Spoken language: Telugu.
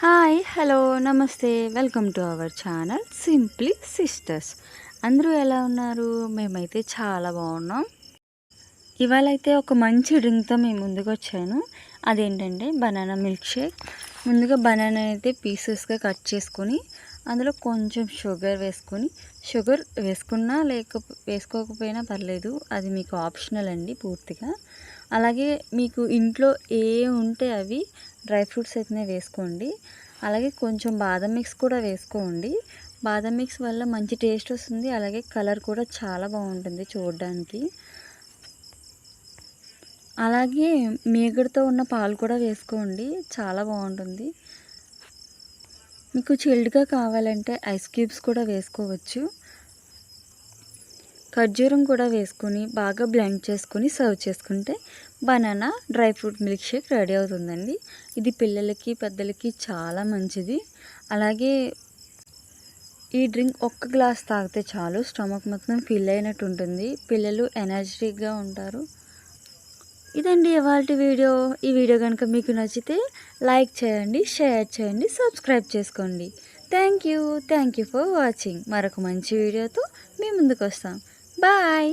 హాయ్ హలో నమస్తే welcome to our channel simply sisters. అందరూ ఎలా ఉన్నారు? మేమైతే చాలా బాగున్నాం. ఇవాళ అయితే ఒక మంచి డ్రింక్తో మేము ముందుకు వచ్చాను. అదేంటంటే బనానా మిల్క్ షేక్. ముందుగా బనానా అయితే పీసెస్గా కట్ చేసుకొని అందులో కొంచెం షుగర్ వేసుకొని, షుగర్ వేసుకున్నా వేసుకోకపోయినా పర్లేదు, అది మీకు ఆప్షనల్ అండి పూర్తిగా. అలాగే మీకు ఇంట్లో ఏ ఉంటే అవి డ్రై ఫ్రూట్స్ అయితే వేసుకోండి. అలాగే కొంచెం బాదం మిక్స్ కూడా వేసుకోండి. బాదం మిక్స్ వల్ల మంచి టేస్ట్ వస్తుంది, అలాగే కలర్ కూడా చాలా బాగుంటుంది చూడడానికి. అలాగే మీగడతో ఉన్న పాలు కూడా వేసుకోండి, చాలా బాగుంటుంది. మీకు చిల్డ్గా కావాలంటే ఐస్ క్యూబ్స్ కూడా వేసుకోవచ్చు. ఖర్జూరం కూడా వేసుకొని బాగా బ్లెండ్ చేసుకొని సర్వ్ చేసుకుంటే banana dry fruit milk shake ready అవుతుందండి. ఇది పిల్లలకి పెద్దలకి చాలా మంచిది. అలాగే ఈ డ్రింక్ ఒక్క గ్లాస్ తాగితే చాలు, స్టమక్ మొత్తం ఫిల్ అయినట్టు ఉంటుంది, పిల్లలు ఎనర్జెటిక్గా ఉంటారు. ఇదండి ఇవాల్టి వీడియో. ఈ వీడియో కనుక మీకు నచ్చితే లైక్ చేయండి, షేర్ చేయండి, సబ్స్క్రైబ్ చేసుకోండి. Thank you for watching. మరొక మంచి వీడియోతో మీ ముందుకు వస్తాం. బాయ్.